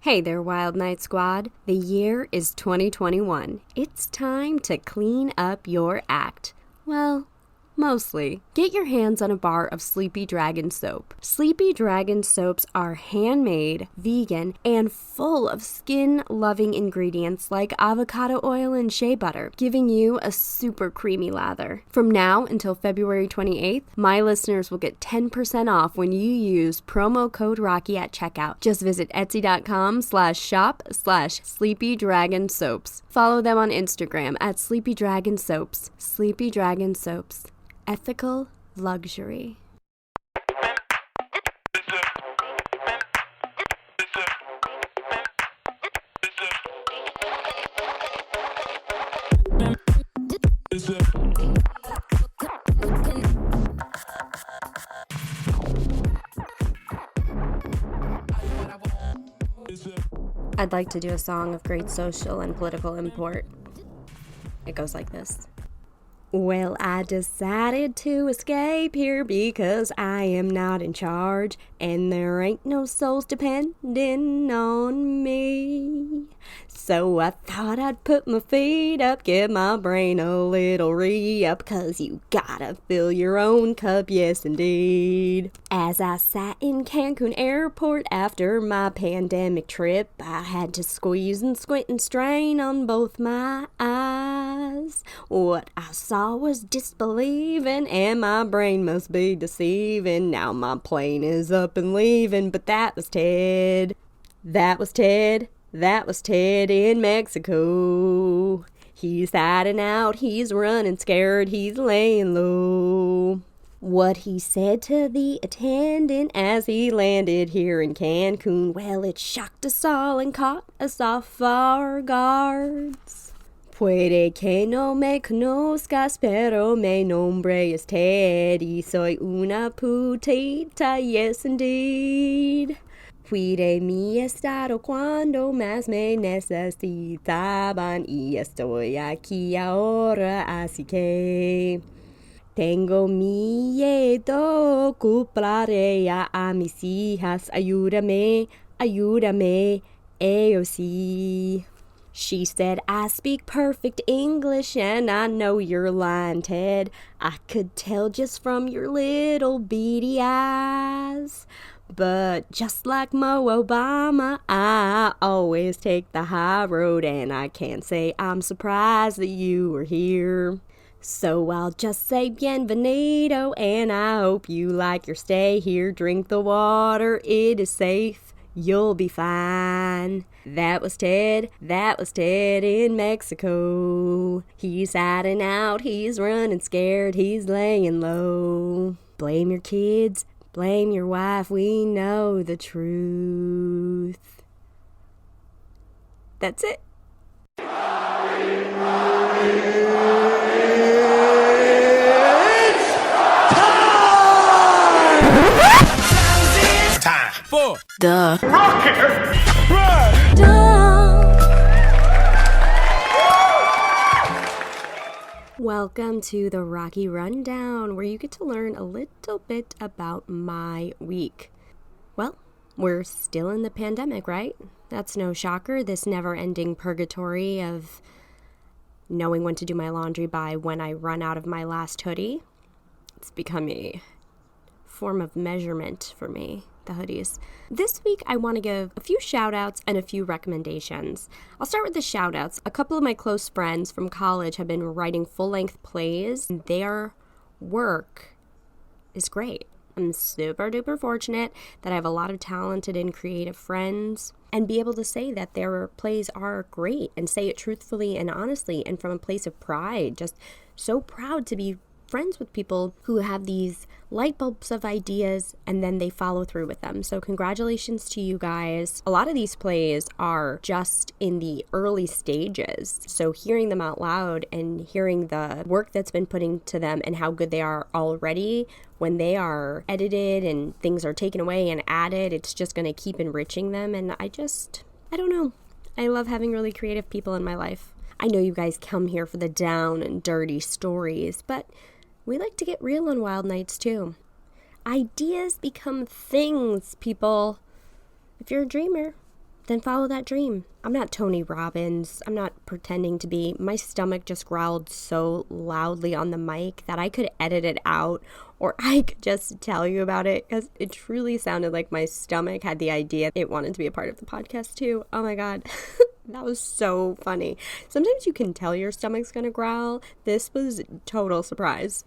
Hey there, Wild Night Squad. The year is 2021. It's time to clean up your act. Well, mostly. Get your hands on a bar of Sleepy Dragon soap. Sleepy Dragon soaps are handmade, vegan, and full of skin-loving ingredients like avocado oil and shea butter, giving you a super creamy lather. From now until February 28th, my listeners will get 10% off when you use promo code Rocky at checkout. Just visit etsy.com/shop/Sleepy Dragon Soaps. Follow them on Instagram at Sleepy Dragon Soaps. Sleepy Dragon Soaps. Ethical luxury. I'd like to do a song of great social and political import. It goes like this. Well, I decided to escape here because I am not in charge, and there ain't no souls depending on me. So I thought I'd put my feet up, give my brain a little re-up, 'cause you gotta fill your own cup, yes indeed. As I sat in Cancun airport after my pandemic trip, I had to squeeze and squint and strain on both my eyes. What I saw was disbelieving, and my brain must be deceiving. Now my plane is up and leaving, but that was Ted. That was Ted in Mexico. He's hiding out, he's running scared, he's laying low. What he said to the attendant as he landed here in Cancun, well, it shocked us all and caught us off our guards. Puede que no me conozcas, pero mi nombre es Ted, y soy una putita, yes indeed. Fui de mi estado cuando más me necesitaban, y estoy aquí ahora, así que tengo miedo, culparé a mis hijas, ayúdame, ellos sí. She said, I speak perfect English and I know you're lying, Ted. I could tell just from your little beady eyes. But just like Mo Obama, I always take the high road, and I can't say I'm surprised that you were here. So I'll just say bienvenido, and I hope you like your stay here. Drink the water, it is safe. You'll be fine. That was Ted in Mexico. He's hiding out, he's running scared, he's laying low. Blame your kids, blame your wife, we know the truth. That's it. Duh. Welcome to the Rocky Rundown, where you get to learn a little bit about my week. Well, we're still in the pandemic, right? That's no shocker, this never-ending purgatory of knowing when to do my laundry by when I run out of my last hoodie. It's become a form of measurement for me. The hoodies. This week, I want to give a few shout-outs and a few recommendations. I'll start with the shout-outs. A couple of my close friends from college have been writing full-length plays, and their work is great. I'm super duper fortunate that I have a lot of talented and creative friends, and be able to say that their plays are great and say it truthfully and honestly and from a place of pride. Just so proud to be friends with people who have these light bulbs of ideas and then they follow through with them. So congratulations to you guys. A lot of these plays are just in the early stages. So hearing them out loud and hearing the work that's been put into them and how good they are already, when they are edited and things are taken away and added, it's just going to keep enriching them. And I don't know. I love having really creative people in my life. I know you guys come here for the down and dirty stories, but we like to get real on Wild Nights too. Ideas become things, people. If you're a dreamer, then follow that dream. I'm not Tony Robbins. I'm not pretending to be. My stomach just growled so loudly on the mic that I could edit it out, or I could just tell you about it, because it truly sounded like my stomach had the idea it wanted to be a part of the podcast too. Oh my God. That was so funny. Sometimes you can tell your stomach's gonna growl. This was total surprise.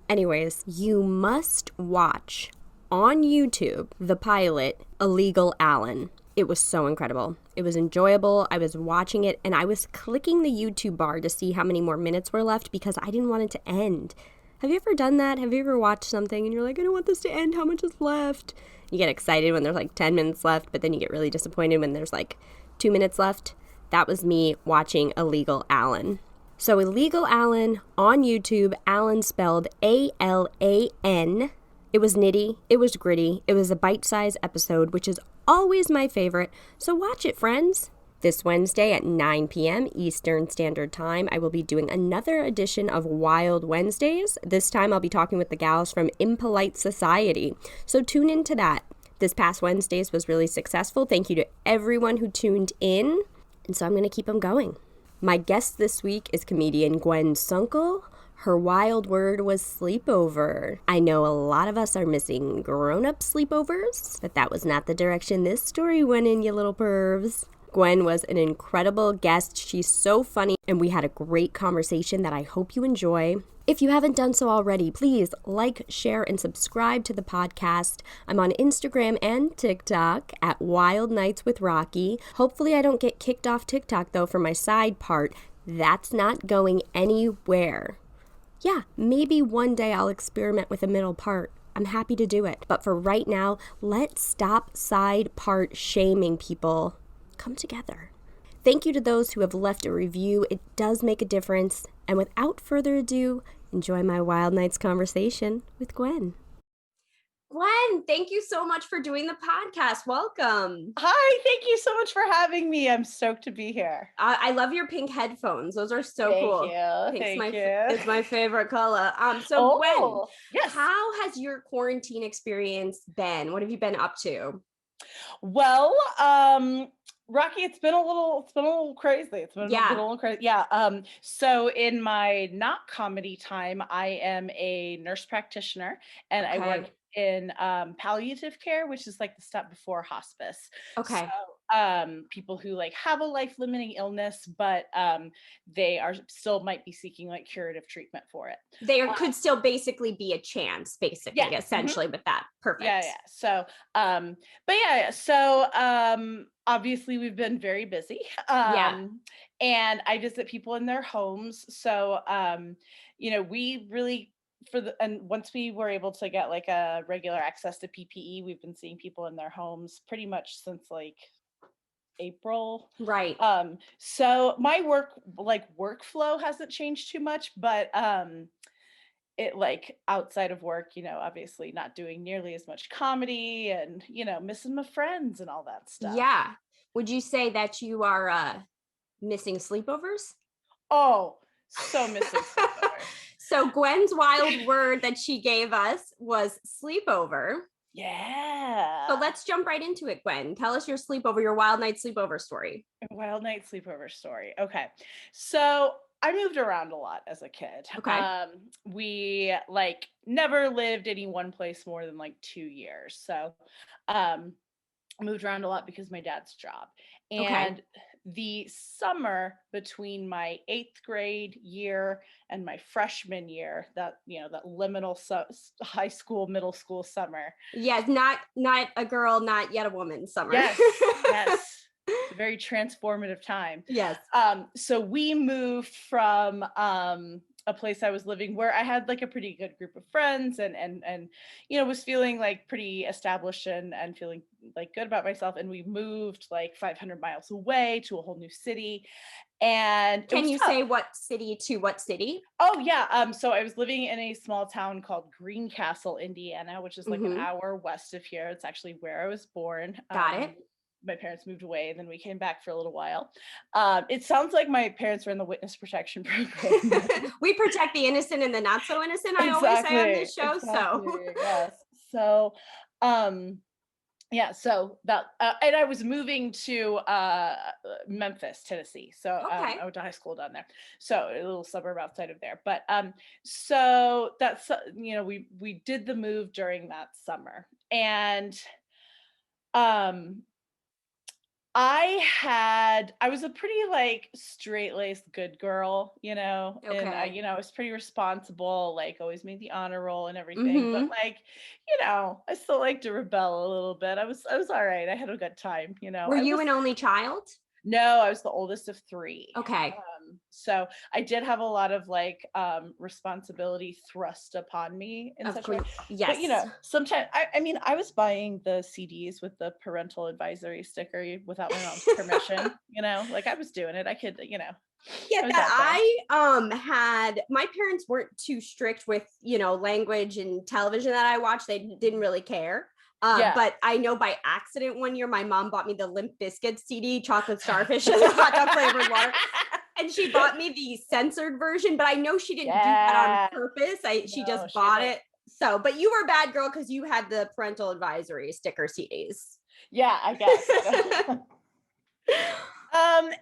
Anyways, you must watch on YouTube the pilot, Illegal Allen. It was so incredible. It was enjoyable. I was watching it and I was clicking the YouTube bar to see how many more minutes were left because I didn't want it to end. Have you ever done that? Have you ever watched something and you're like, I don't want this to end. How much is left? You get excited when there's like 10 minutes left, but then you get really disappointed when there's like 2 minutes left. That was me watching Illegal Allen. So Illegal Allen on YouTube, Allen spelled A-L-A-N. It was nitty, it was gritty, it was a bite-sized episode, which is always my favorite, so watch it, friends. This Wednesday at 9 p.m. Eastern Standard Time, I will be doing another edition of Wild Wednesdays. This time I'll be talking with the gals from Impolite Society, so tune into that. This past Wednesdays was really successful. Thank you to everyone who tuned in, and so I'm going to keep them going. My guest this week is comedian Gwen Sunkel. Her wild word was sleepover. I know a lot of us are missing grown-up sleepovers, but that was not the direction this story went in, you little pervs. Gwen was an incredible guest. She's so funny, and we had a great conversation that I hope you enjoy. If you haven't done so already, please like, share, and subscribe to the podcast. I'm on Instagram and TikTok at Wild Nights with Rocky. Hopefully I don't get kicked off TikTok, though, for my side part. That's not going anywhere. Yeah, maybe one day I'll experiment with a middle part. I'm happy to do it. But for right now, let's stop side part shaming people. Come together. Thank you to those who have left a review. It does make a difference. And without further ado, enjoy my Wild Nights conversation with Gwen. Gwen, thank you so much for doing the podcast. Welcome. Hi, thank you so much for having me. I'm stoked to be here. I love your pink headphones. Those are so cool. Thank you. It's my favorite color. Gwen, yes. How has your quarantine experience been? What have you been up to? Well, Rocky, it's been a little crazy. It's been a little crazy. Yeah. So in my not comedy time, I am a nurse practitioner and I work in palliative care, which is like the step before hospice. Okay. So people who like have a life-limiting illness, but they are still might be seeking like curative treatment for it. There could still basically be a chance, essentially, with that. Perfect. Yeah. So, obviously we've been very busy. And I visit people in their homes. So, we really and once we were able to get like a regular access to PPE, we've been seeing people in their homes pretty much since like April. Right. So my workflow hasn't changed too much, but it like outside of work, obviously not doing nearly as much comedy and, missing my friends and all that stuff. Yeah. Would you say that you are missing sleepovers? Oh, so missing sleepovers. So Gwen's wild word that she gave us was sleepover. Yeah. So let's jump right into it, Gwen. Tell us your wild night sleepover story. Wild night sleepover story. Okay. So I moved around a lot as a kid. Okay. We like never lived any one place more than like 2 years. So moved around a lot because of my dad's job. And the summer between my 8th grade year and my freshman year, that liminal high school, middle school summer. Yes, not a girl, not yet a woman summer. Yes. It's a very transformative time. Yes. So we moved from a place I was living where I had like a pretty good group of friends and was feeling like pretty established and feeling like good about myself. And we moved like 500 miles away to a whole new city. And can you say what city to what city? Oh yeah. So I was living in a small town called Greencastle, Indiana, which is like an hour west of here. It's actually where I was born. Got it. My parents moved away and then we came back for a little while. It sounds like my parents were in the witness protection program. We protect the innocent and the not so innocent. I always say on this show. Yes. So, yeah, so that and I was moving to Memphis, Tennessee. So Okay. I went to high school down there, so a little suburb outside of there. But so that's we did the move during that summer, and um I was a pretty like straight-laced good girl, and Okay. I was pretty responsible, like always made the honor roll and everything, but Mm-hmm. like, I still like to rebel a little bit. I was all right. I had a good time, Were I you was an only child? no, I was the oldest of 3. Okay. So I did have a lot of like responsibility thrust upon me in Of such a way. course. But Yes. sometimes I mean I was buying the CDs with the parental advisory sticker without my mom's permission, like I was doing it. I could, Yeah, I was that out there. had my parents weren't too strict with, language and television that I watched. They didn't really care. Yeah. But I know by accident one year my mom bought me the Limp Bizkit CD, chocolate starfish and the hot dog flavored water. And she bought me the censored version, but I know she didn't do that on Yeah. purpose. She No, just she bought didn't. it. So, but you were a bad girl because you had the parental advisory sticker CDs. Yeah, I guess.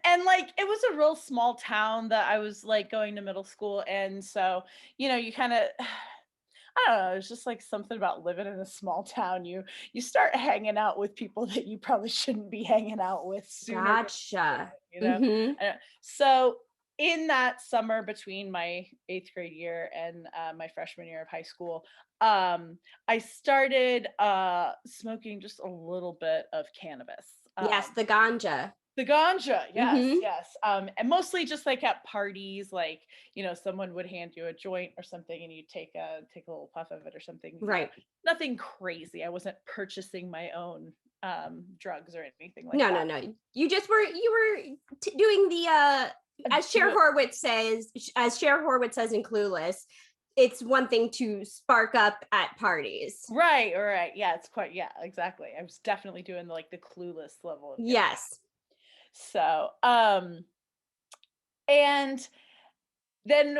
And like it was a real small town that I was like going to middle school, and so you kind of I don't know, it's just like something about living in a small town. You start hanging out with people that you probably shouldn't be hanging out with sooner than Gotcha. later. Mm-hmm. So in that summer between my 8th grade year and my freshman year of high school, I started smoking just a little bit of cannabis. Yes, the ganja. The ganja, yes, Mm-hmm. yes. And mostly just like at parties, like, someone would hand you a joint or something and you take a little puff of it or something, Right. nothing crazy. I wasn't purchasing my own drugs or anything like No, no, that. no. You were doing the Do it As Cher Horowitz says in Clueless, it's one thing to spark up at parties. right, right. Yeah, it's quite yeah, exactly. I was definitely doing like the clueless level of doing that. Yes. So, and then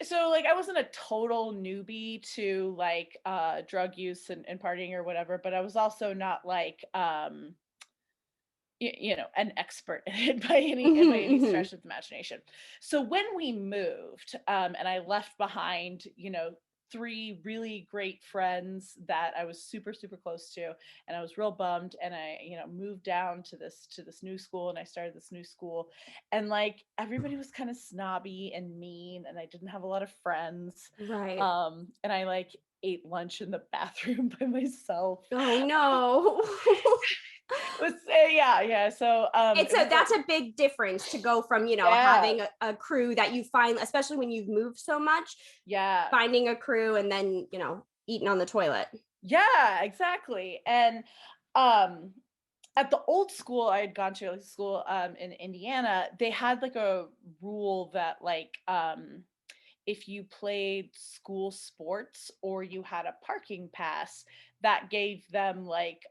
so like I wasn't a total newbie to like drug use and partying or whatever, but I was also not like an expert in it by any Mm-hmm. stretch of the imagination. So when we moved, and I left behind 3 really great friends that I was super super close to, and I was real bummed, and I moved down to this new school, and I started this new school, and like everybody was kind of snobby and mean, and I didn't have a lot of friends, Right. and I like ate lunch in the bathroom by myself. Oh no. It was yeah. So It's it a was like that's a big difference to go from, yeah, having a crew that you find, especially when you've moved so much, yeah, finding a crew and then, eating on the toilet. yeah, exactly. And um at the old school I had gone to, like school in Indiana, they had like a rule that like if you played school sports or you had a parking pass, that gave them like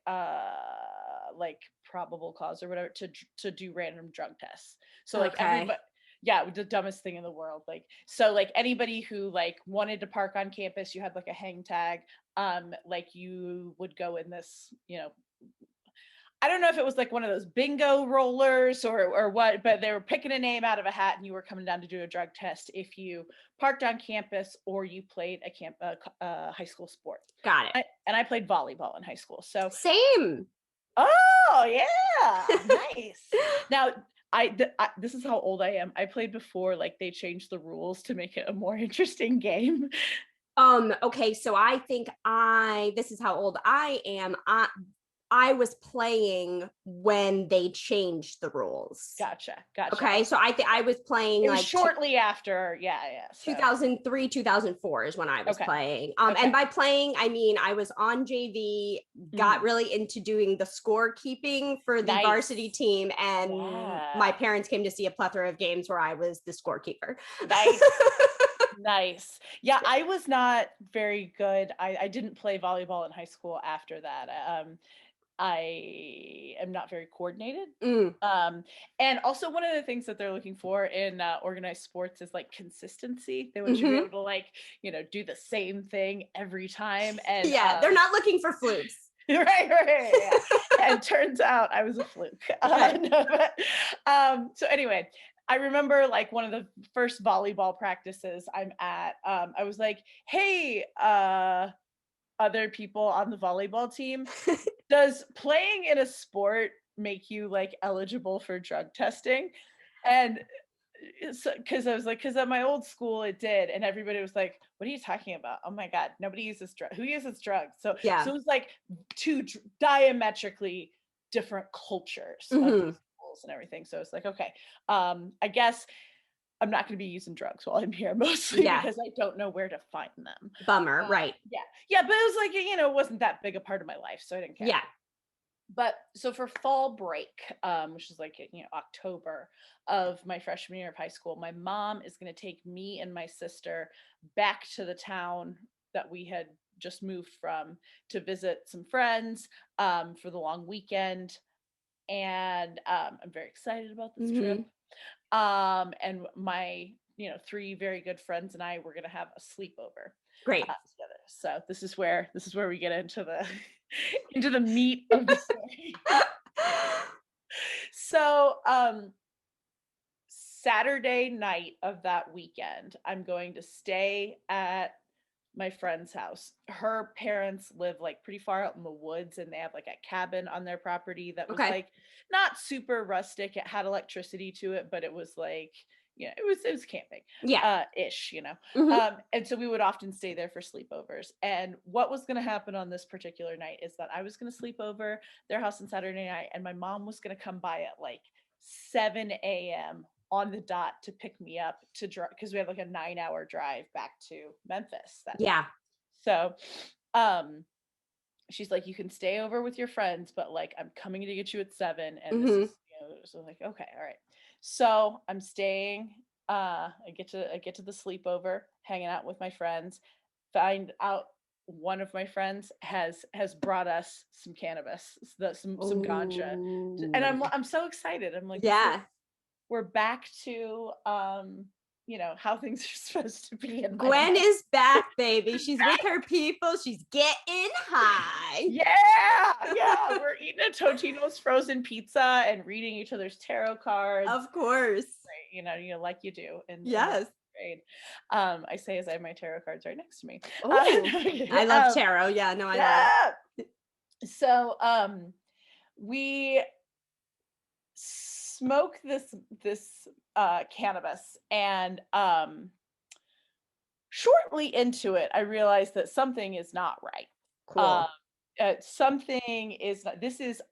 probable cause or whatever to do random drug tests. So like Okay. everybody, yeah, the dumbest thing in the world. Like so like anybody who like wanted to park on campus, you had like a hang tag. Like you would go in this, I don't know if it was like one of those bingo rollers or what, but they were picking a name out of a hat, and you were coming down to do a drug test if you parked on campus or you played a high school sport. Got it. And I played volleyball in high school. So, Same. oh yeah, nice. Now, this is how old I am. I played before like they changed the rules to make it a more interesting game. Okay, so I think this is how old I am. I was playing when they changed the rules. Gotcha, gotcha. Okay, so I think I was playing It was like shortly after, yeah, yeah. So 2003, 2004 is when I was okay, playing. okay. And by playing, I mean I was on JV, got Mhm. really into doing the scorekeeping for the varsity Nice. team, and my Yeah. parents came to see a plethora of games where I was the scorekeeper. Nice. Nice. Yeah, I was not very good. I didn't play volleyball in high school after that. I am not very coordinated. Mm, And also one of the things that they're looking for in organized sports is like consistency. They want you to be hmm. able to like, do the same thing every time. And Yeah, they're not looking for flukes. Yeah. And turns out I was a fluke. Okay. No, but, so anyway, I remember like one of the first volleyball practices I'm at, I was like, "Hey, other people on the volleyball team, does playing in a sport make you like eligible for drug testing?" And because I was like, because at my old school it did, and everybody was like, "What are you talking about? Oh my god, nobody uses drugs. Who uses drugs?" So Yeah. it was like two diametrically different cultures of Mhm. these schools and everything. So it's like, okay, I guess I'm not going to be using drugs while I'm here, mostly Yeah. because I don't know where to find them. Bummer, right. Yeah, yeah, but it was like, it wasn't that big a part of my life, so I didn't care. Yeah. But so for fall break, which is like October of my freshman year of high school, my mom is going to take me and my sister back to the town that we had just moved from to visit some friends for the long weekend, and I'm very excited about this trip. Mhm. And my three very good friends and I were going to have a sleepover Great. together. So this is where we get into the into the meat of the story. So, Saturday night of that weekend, I'm going to stay at my friend's house. Her parents live like pretty far out in the woods, and they have like a cabin on their property that was Okay. like not super rustic. It had electricity to it, but it was like, it was camping Yeah. ish. Mhm. And so we would often stay there for sleepovers. And what was going to happen on this particular night is that I was going to sleep over their house on Saturday night, and my mom was going to come by at like 7 a.m. on the dot to pick me up to drive, because we had like a 9-hour drive back to Memphis that night. Yeah. So um she's like, you can stay over with your friends, but like I'm coming to get you at 7, and this Mhm. is, so like, okay, all right. So I'm staying, I get to the sleepover, hanging out with my friends, find out one of my friends has brought us some cannabis, some ganja. And Oh. I'm so excited. I'm like, this is, Yeah. we're back to how things are supposed to be in my Gwen life. is back, baby. She's with her people. She's getting high. Yeah, yeah, we're eating a Totino's frozen pizza and reading each other's tarot cards, Of course. right? Like you do in the Yes. grade. I say as I have my tarot cards right next to me. Oh, No, I'm kidding. I love tarot. Yeah, no, I love it. Yeah. So we smoke this cannabis, and shortly into it I realized that something is not right. Um, Cool. something is not, this is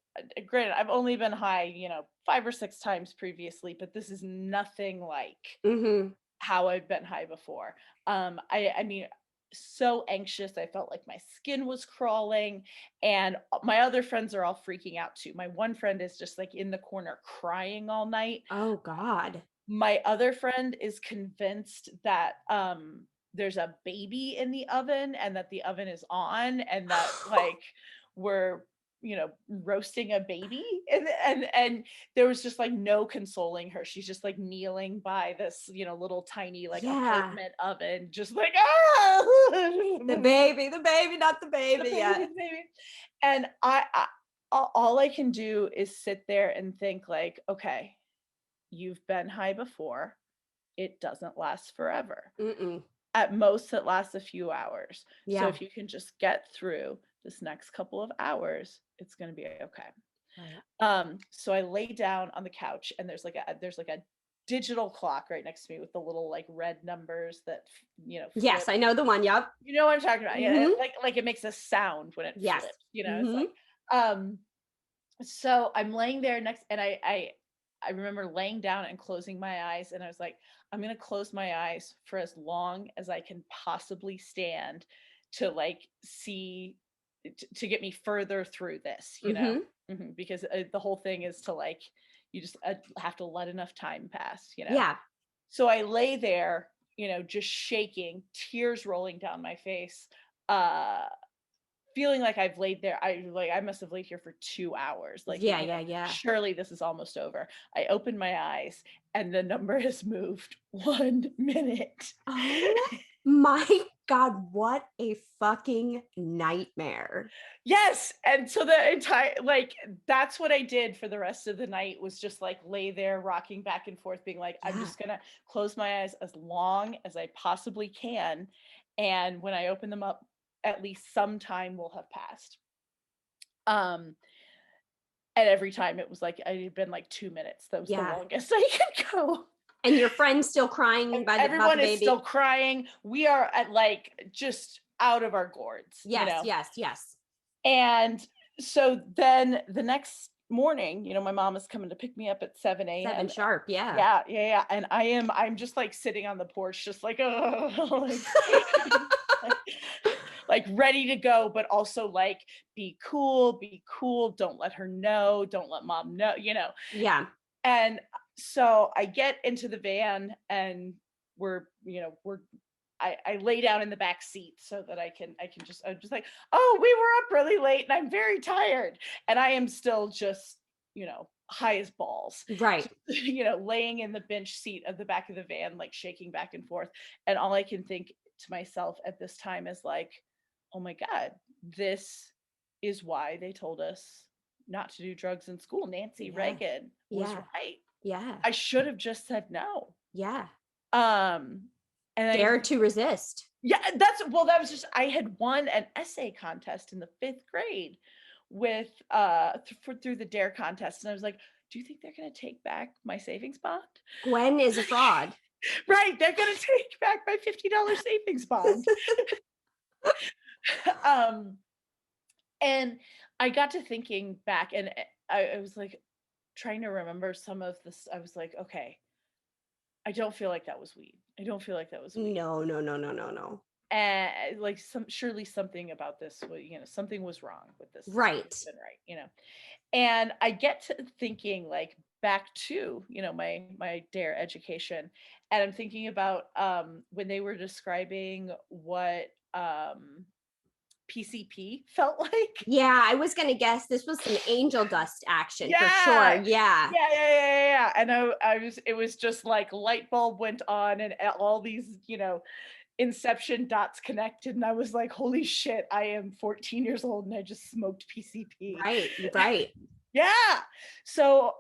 granted, I've only been high, 5 or 6 times previously, but this is nothing like Mhm. how I've been high before. I mean, so anxious. I felt like my skin was crawling, and my other friends are all freaking out too. My one friend is just like in the corner crying all night. Oh God. My other friend is convinced that there's a baby in the oven, and that the oven is on, and that like we're roasting a baby, and there was just like no consoling her. She's just like kneeling by this little tiny like Yeah. apartment oven, just like, ah, The baby, not the the baby. baby, Yeah. the baby. And all I can do is sit there and think like, okay, you've been high before. It doesn't last forever. Mm-mm. At most, it lasts a few hours. So Yeah. if you can just get through this next couple of hours, it's going to be okay. Right. So I lay down on the couch, and there's like a digital clock right next to me with the little like red numbers that flip. Yes, I know the one. Yep. You know what I'm talking about? Yeah, Mhm. like it makes a sound when it Yes. flips. It's Mhm. like, um so I'm laying there next, and I remember laying down and closing my eyes, and I was like, I'm gonna close my eyes for as long as I can possibly stand to like see to get me further through this, Mhm. because the whole thing is to like, you just have to let enough time pass. Yeah. So I lay there, just shaking, tears rolling down my face, uh feeling like I've laid there. I must have laid here for 2 hours. Like, Yeah, yeah, yeah. surely this is almost over. I open my eyes, and the number has moved 1 minute. Oh my God, what a fucking nightmare. Yes. And so the entire, like, that's what I did for the rest of the night, was just like lay there rocking back and forth, being like, I'm Yeah. just gonna close my eyes as long as I possibly can. And when I open them up, at least some time will have passed. Um, and every time it was like it had been like 2 minutes. That was the Yeah. longest I could go. And your friend's still crying And by about the everyone is baby? still crying. We are at like just out of our gourds, you Yes, know? yes, yes. And so then the next morning, my mom is coming to pick me up at 7 7 a.m. sharp, yeah. Yeah, yeah, yeah. And I'm just like sitting on the porch, just like, oh, like, like ready to go, but also like, be cool. Don't let her know. Don't let mom know. Yeah. And so I get into the van, and we're I lay down in the back seat so that I'm just like, oh, we were up really late and I'm very tired. And I am still just, high as balls, Right. laying in the bench seat of the back of the van, like shaking back and forth. And all I can think to myself at this time is like, oh my God, this is why they told us not to do drugs in school. Nancy Yeah. Reagan was Yeah. right. Yeah. I should have just said no. Yeah. Um, and Dare to resist. yeah, that was just, I had won an essay contest in the 5th grade with through the D.A.R.E contest, and I was like, do you think they're going to take back my savings bond? Gwen is a fraud. Right, they're going to take back my $50 savings bond. um and I got to thinking back, and I was like trying to remember some of this. I was like, okay, I don't feel like that was weed. I don't feel like that was weed. No, no, no, no, no, no. And like, surely something about this was, something was wrong with this. This couldn't Right. have been right. And I get to thinking like back to, my D.A.R.E education, and I'm thinking about when they were describing what PCP felt like. Yeah, I was gonna guess this was some angel dust action for sure. Yeah. Yeah. Yeah, yeah, yeah, yeah, yeah. And it was just like light bulb went on, and all these, inception dots connected, and I was like, holy shit, I am 14 years old and I just smoked PCP. Right. Right. Yeah. So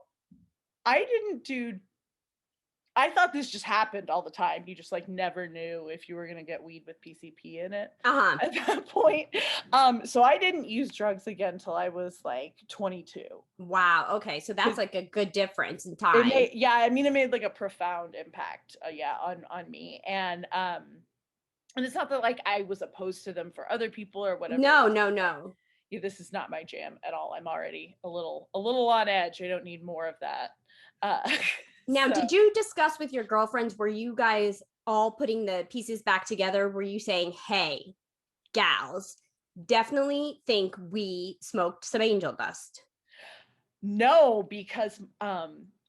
I didn't do I thought this just happened all the time. You just like never knew if you were gonna get weed with PCP in it Uh-huh. at that point. So I didn't use drugs again until I was like 22. Wow. Okay. So that's 'Cause like a good difference in it time. made yeah, I mean, it made like a profound impact, yeah, on me. And it's not that like I was opposed to them for other people or whatever. No, no, no. Yeah, this is not my jam at all. I'm already a little on edge. I don't need more of that. Uh, Now, so did you discuss with your girlfriends, were you guys all putting the pieces back together? Were you saying, hey, gals, definitely think we smoked some angel dust? no, because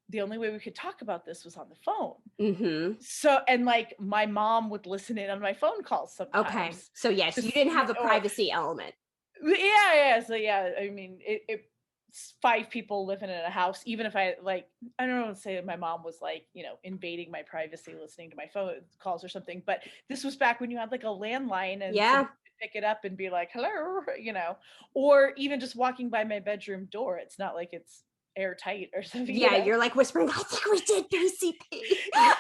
the only way we could talk about this was on the phone. Mm-hmm. So, and like my mom would listen in on my phone calls Okay. sometimes. So yes, you didn't have the Or privacy element. yeah, yeah. So yeah, I mean, it's 5 people living in a house. Even if I don't know, say that my mom was like, invading my privacy, listening to my phone calls or something. But this was back when you had like a landline, and Yeah. somebody could pick it up and be like, "Hello," or even just walking by my bedroom door. It's not like it's airtight or something, Yeah, you're like whispering, I think we did PCP. Yeah,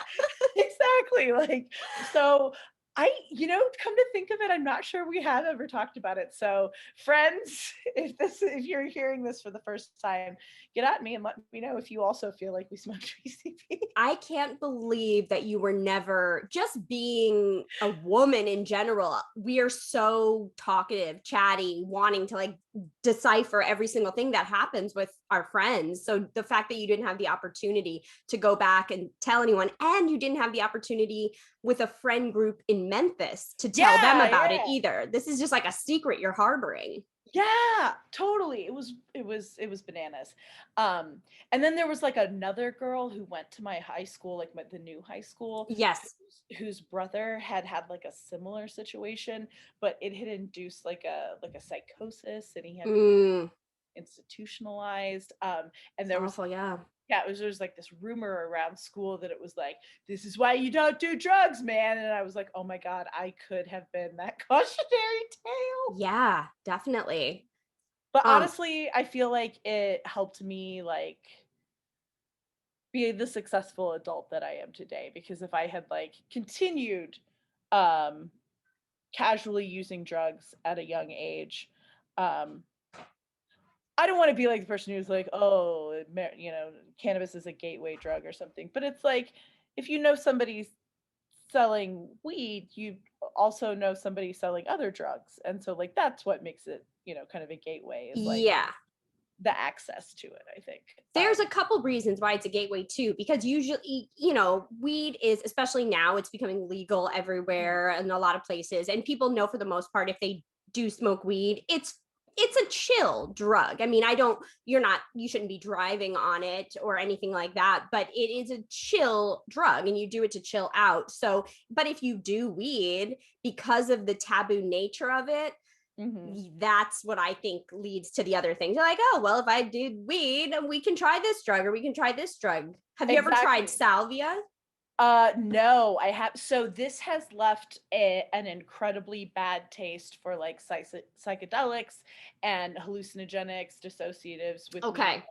exactly. Like, so come to think of it, I'm not sure we have ever talked about it. So, friends, if you're hearing this for the first time, get at me and let me know if you also feel like we smoked PCP. I can't believe that you were never, just being a woman in general. We are so talkative, chatty, wanting to like decipher every single thing that happens with our friends. So the fact that you didn't have the opportunity to go back and tell anyone, and you didn't have the opportunity with a friend group in Memphis to tell them Yeah, about it yeah. either. This is just like a secret you're harboring. Yeah, totally. It was bananas. And then there was like another girl who went to my high school, like the new high school, Yes. whose brother had like a similar situation, but it had induced like a psychosis, and he had Mm. institutionalized. And It's there was awful, yeah. there was like this rumor around school that it was like, this is why you don't do drugs, man. And I was like, oh my God, I could have been that cautionary tale. Yeah, definitely. But honestly, I feel like it helped me like be the successful adult that I am today, because if I had like continued um casually using drugs at a young age, um I don't want to be like the person who's like, oh, cannabis is a gateway drug or something. But it's like, if you know somebody's selling weed, you also know somebody selling other drugs. And so, like, that's what makes it, kind of a gateway, is like Yeah. the access to it, I think. There's a couple reasons why it's a gateway too, because usually, weed is, especially now, it's becoming legal everywhere and a lot of places. And people know for the most part, if they do smoke weed, it's a chill drug. I mean, you shouldn't be driving on it or anything like that, but it is a chill drug and you do it to chill out. So, but if you do weed, because of the taboo nature of it, that's what I think leads to the other things. You're like, oh, well, if I did weed, we can try this drug or we can try this drug. Have you ever tried salvia? No, I have. So this has left an incredibly bad taste for like psychedelics and hallucinogenics, dissociatives with me,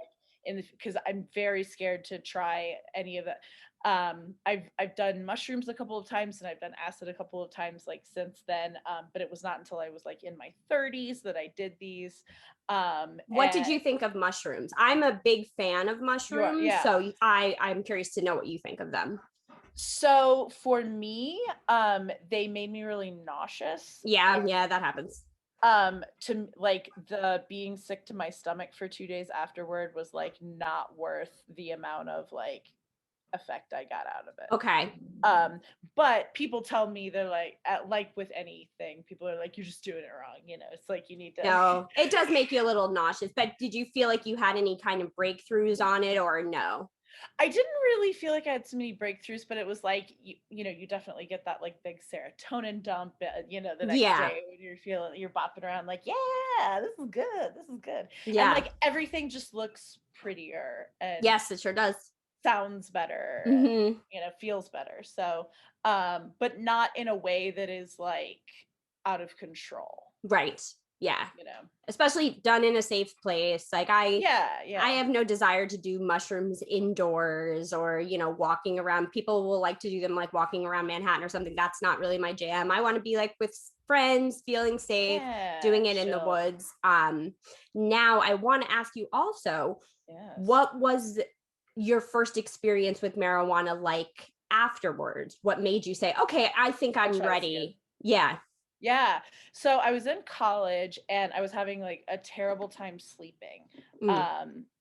because I'm very scared to try any of that. I've done mushrooms a couple of times and I've done acid a couple of times like since then. But it was not until I was like in my 30s that I did these. What did you think of mushrooms? I'm a big fan of mushrooms, so I'm curious to know what you think of them. So for me, they made me really nauseous. Yeah, that happens. To like the being sick to my stomach for 2 days afterward was like not worth the amount of like effect I got out of it. Okay. But people tell me they're like with anything, people are like, you're just doing it wrong. It's like you need to. No, it does make you a little nauseous, but did you feel like you had any kind of breakthroughs on it or no? I didn't really feel like I had so many breakthroughs, but it was like, you definitely get that like big serotonin dump, the next day when you're bopping around like, yeah, this is good. This is good. Yeah. And like everything just looks prettier and yes, it sure does. Sounds better and, feels better. So, but not in a way that is like out of control. Right. Yeah. Especially done in a safe place. Like I have no desire to do mushrooms indoors or, walking around. People will like to do them like walking around Manhattan or something. That's not really my jam. I want to be like with friends, feeling safe, doing it in the woods. Now I want to ask you also, what was your first experience with marijuana like afterwards? What made you say, okay, I think I'm ready? Yeah. So I was in college and I was having like a terrible time sleeping.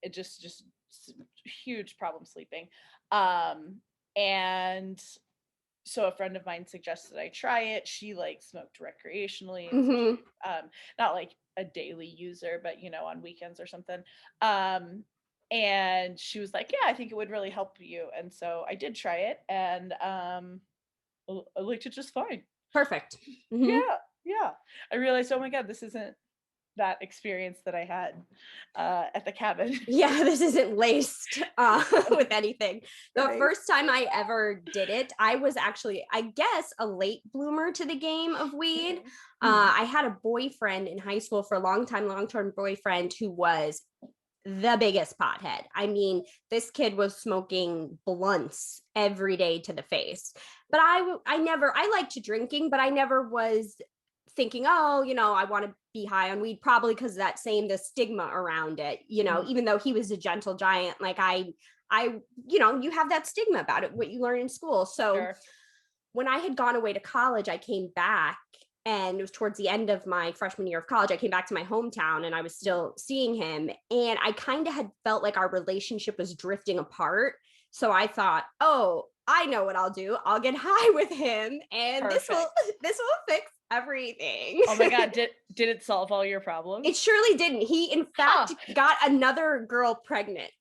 It just huge problem sleeping. And so a friend of mine suggested I try it. She like smoked recreationally, and so she, not like a daily user, but on weekends or something. And she was like, yeah, I think it would really help you. And so I did try it, and I liked it just fine. Perfect. Yeah. I realized, oh my God, this isn't that experience that I had at the cabin. Yeah, this isn't laced with anything. The first time I ever did it, I was actually, I guess, a late bloomer to the game of weed. I had a boyfriend in high school for a long-term boyfriend who was the biggest pothead. I mean, this kid was smoking blunts every day to the face. But I liked drinking, but I never was thinking, oh, I want to be high on weed, probably because of the stigma around it, even though he was a gentle giant, like I, you have that stigma about it, what you learn in school. So when I had gone away to college, I came back, and it was towards the end of my freshman year of college. I came back to my hometown and I was still seeing him. And I kind of had felt like our relationship was drifting apart. So I thought, oh, I know what I'll do. I'll get high with him and this will fix everything. Oh my God. Did it solve all your problems? It surely didn't. He, in fact, got another girl pregnant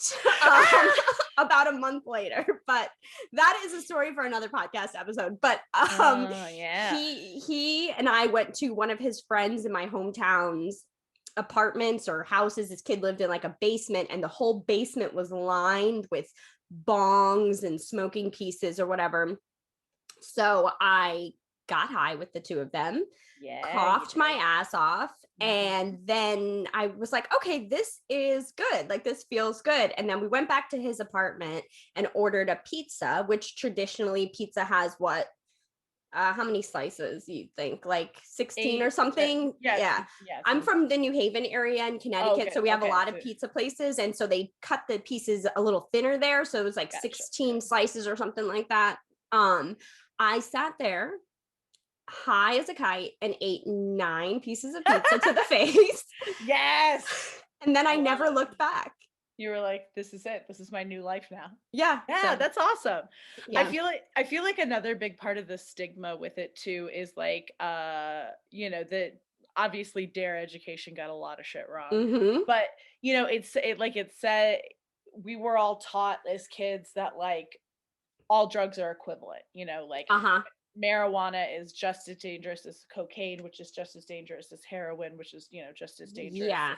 about a month later. But that is a story for another podcast episode. But he and I went to one of his friends in my hometowns apartments or houses. This kid lived in like a basement, and the whole basement was lined with bongs and smoking pieces or whatever. So I got high with the two of them, Yeah, you coughed my did. ass off, Mhm. and then I was like, okay, this is good. Like, this feels good. And then we went back to his apartment and ordered a pizza, which traditionally pizza has what? How many slices you think? Like 16 or 8 to something? yeah, Yeah. yeah, I'm something from like the New Haven area in oh, Connecticut, okay, so we have a okay, lot of so pizza places, and so they cut the pieces a little thinner there, so it was like gotcha. 16 slices or something like that. Um, I sat there high as a kite and ate 9 pieces of pizza to the face, Yes! and then I I love never it. looked back. You were like, "This is it. This is my new life now." Yeah, Yeah, so that's awesome. yeah. I feel like another big part of the stigma with it too is like that obviously D.A.R.E education got a lot of shit wrong. Mhm. But, it said we were all taught as kids that like all drugs are equivalent, like Uh-huh. marijuana is just as dangerous as cocaine, which is just as dangerous as heroin, which is, just as dangerous Yeah.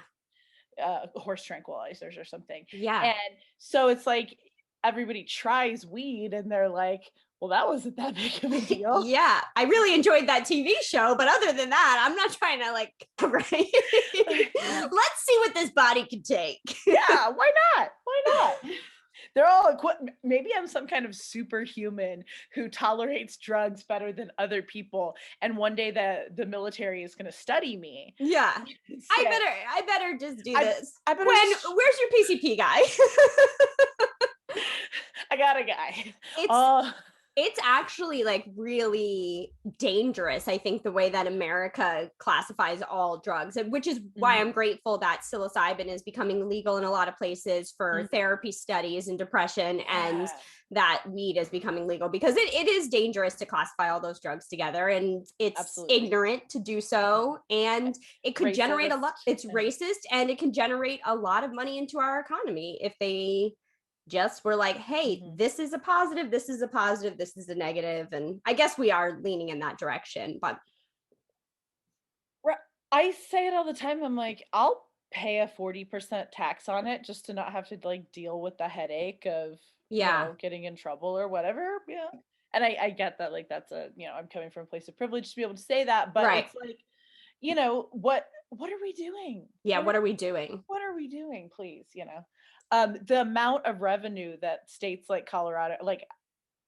horse tranquilizers or something. Yeah. And so it's like everybody tries weed and they're like, well, that wasn't that big of a deal. Yeah, I really enjoyed that TV show, but other than that, I'm not trying to like right. Let's see what this body can take. Yeah, why not? Why not? They're all equipped. Maybe I'm some kind of superhuman who tolerates drugs better than other people. And one day the military is going to study me. Yeah. Say, I better just do I, this. I better, Gwen, where's your PCP guy? I got a guy. it's Oh, it's actually like really dangerous, I think, the way that America classifies all drugs, which is why I'm mhm, grateful that psilocybin is becoming legal in a lot of places for mhm. therapy studies and depression, and Yeah, that weed is becoming legal, because it is dangerous to classify all those drugs together, and it's absolutely. ignorant to do so, and it could generate a lot. Racist It's and racist, and it can generate a lot of money into our economy if they just were like, hey, mhm. this is a positive, this is a positive, this is a negative. And I guess we are leaning in that direction. But Ri I say it all the time, I'm like, "I'll pay a 40% tax on it just to not have to, like, deal with the headache of, yeah, getting in trouble or whatever," yeah, and I get that, like, that's I'm coming from a place of privilege to be able to say that, but right. it's like, what are we doing? Yeah, what are we doing? What are we doing, please, the amount of revenue that states like Colorado, like,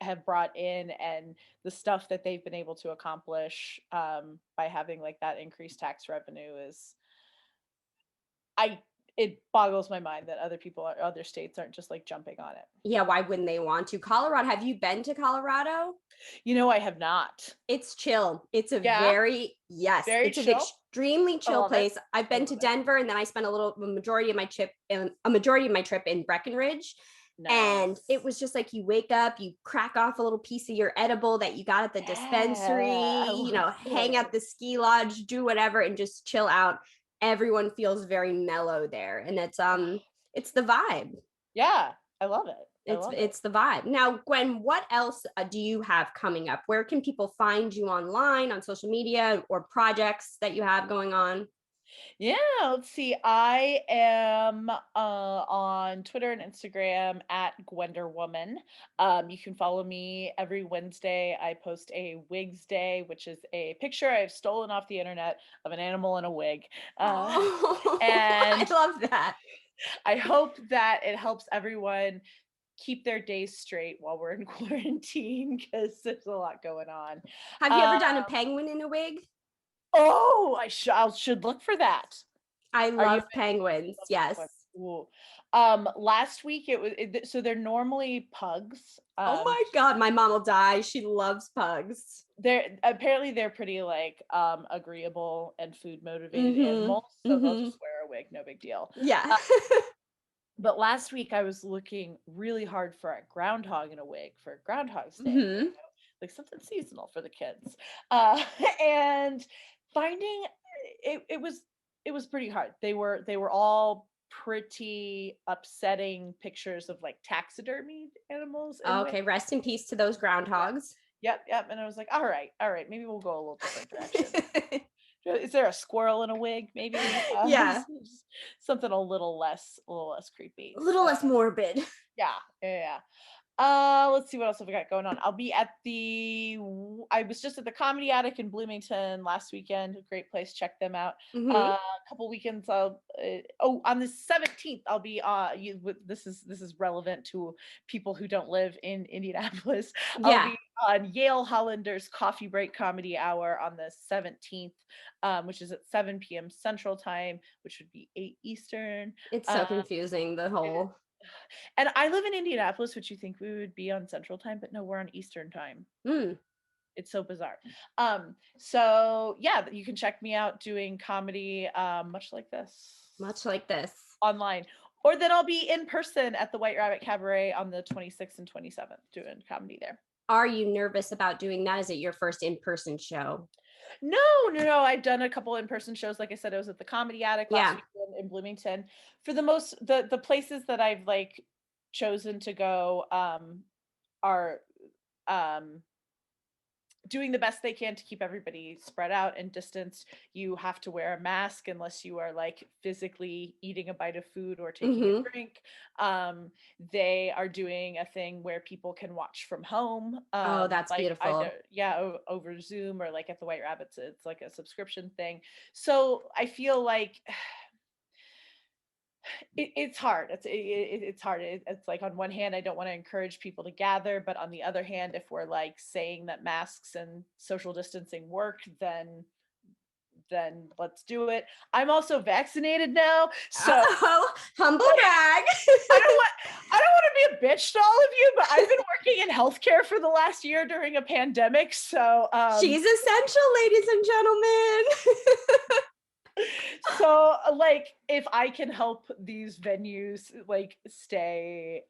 have brought in and the stuff that they've been able to accomplish by having like that increased tax revenue is I it boggles my mind that other states aren't just like jumping on it. Yeah, why wouldn't they want to? Colorado, have you been to Colorado? I have not. It's chill. It's a Yeah, very, yes, very it's an chill. extremely I chill love it. place. I've I been love to it. Denver, and then I spent a majority of my trip in Breckenridge. And it Nice. was just like, you wake up, you crack off a little piece of your edible that you got at the dispensary, Yeah, I hang love at it. the ski lodge, do whatever, and just chill out. Everyone feels very mellow there. And it's the vibe. Yeah, I love it. I It's love it. it's the vibe. Now, Gwen, what else do you have coming up? Where can people find you online, on social media, or projects that you have going on? Yeah, let's see. I am on Twitter and Instagram at Gwenderwoman. You can follow me every Wednesday. I post a Wigs Day, which is a picture I've stolen off the internet of an animal in a wig. Uh, Oh, I and love that. I hope that it helps everyone keep their days straight while we're in quarantine because there's a lot going on. Have you ever done a Um, penguin in a wig? oh, I should look for that. I Are you love penguins. love penguins. Yes. Ooh. Last week so they're normally pugs. Oh my God, my mom will die. She loves pugs. They're pretty like agreeable and food motivated Mm-hmm. animals, so they'll Mm-hmm. just wear a wig, no big deal. Yeah. But last week I was looking really hard for a groundhog in a wig for Groundhog's Day, Mm-hmm. like something seasonal for the kids. Uh, and finding it was pretty hard. They were all pretty upsetting pictures of like taxidermied animals in wigs. Okay, rest in peace to those Yeah. groundhogs. Yep, yep. And I was like, all right, maybe we'll go a little different direction. Is there a squirrel in a wig? Maybe. Yeah. Something a little less creepy. A little less morbid. Yeah, yeah, yeah. Let's see what else have we got going on. I'll be at I was just at the Comedy Attic in Bloomington last weekend. A great place. Check them out. Mm-hmm. A couple weekends. On the 17th, I'll be. This is relevant to people who don't live in Indianapolis. I'll Yeah. be on Yale Hollander's Coffee Break Comedy Hour on the 17th, which is at 7 p.m. Central Time, which would be 8 Eastern. It's so Um, confusing, the whole. and I live in Indianapolis, which you think we would be on Central Time, but no, we're on Eastern Time. Mm, It's so bizarre. So yeah, you can check me out doing comedy, much like this, much like this. online, or then I'll be in person at the White Rabbit Cabaret on the 26th and 27th doing comedy there. Are you nervous about doing that? Is it your first in-person show? No, no, no. I've done a couple in-person shows. Like I said, I was at the Comedy Attic last Yeah. weekend in Bloomington. For the places that I've like chosen to go, are um doing the best they can to keep everybody spread out and distanced. You have to wear a mask unless you are like physically eating a bite of food or taking Mm-hmm. a drink. They are doing a thing where people can watch from home. Oh, that's Like beautiful. over Zoom, or like at the White Rabbits, it's like a subscription thing. So I feel like it's hard. It's hard. It's like, on one hand, I don't want to encourage people to gather, but on the other hand, if we're like saying that masks and social distancing work, then let's do it. I'm also vaccinated now, so Oh, humble brag. I don't want to be a bitch to all of you, but I've been working in healthcare for the last year during a pandemic, so She's essential, ladies and gentlemen. so like if I can help these venues like stay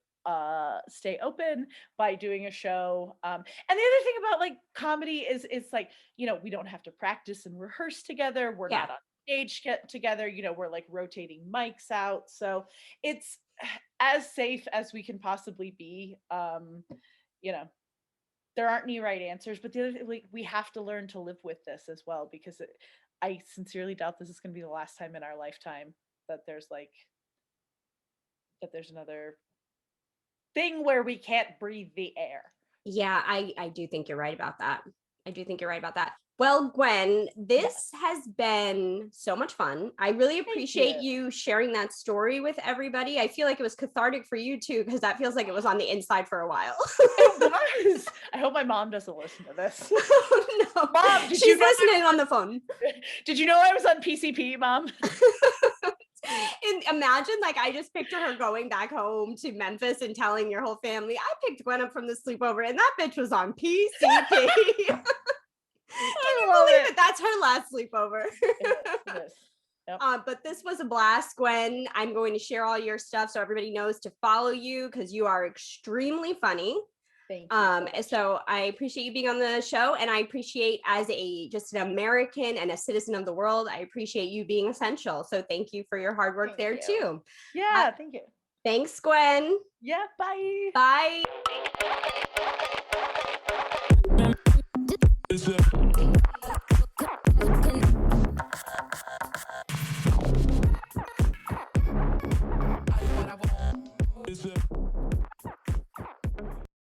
open by doing a show, and the other thing about like comedy is it's like, we don't have to practice and rehearse together, we're Yeah. not on stage together, we're like rotating mics out, so it's as safe as we can possibly be. You know there aren't any right answers, but the other thing, like, we have to learn to live with this as well, because I sincerely doubt this is going to be the last time in our lifetime that there's another thing where we can't breathe the air. Yeah, I do think you're right about that. I do think you're right about that. Well, Gwen, this has been so much fun. I really appreciate you sharing that story with everybody. I feel like it was cathartic for you too, because that feels like it was on the inside for a while. It was. I hope my mom doesn't listen to this. Oh, no. Mom, she's listening on the phone. Did you know I was on PCP, Mom? And imagine, like, I just picture her going back home to Memphis and telling your whole family, I picked Gwen up from the sleepover and that bitch was on PCP. Can you believe it? That's her last sleepover. It is. Yep. But this was a blast, Gwen. I'm going to share all your stuff so everybody knows to follow you, because you are extremely funny. Thank you. So I appreciate you being on the show, and I appreciate, as just an American and a citizen of the world, I appreciate you being essential. So thank you for your hard work too. Yeah, thank you. Thanks, Gwen. Yeah, bye. Bye.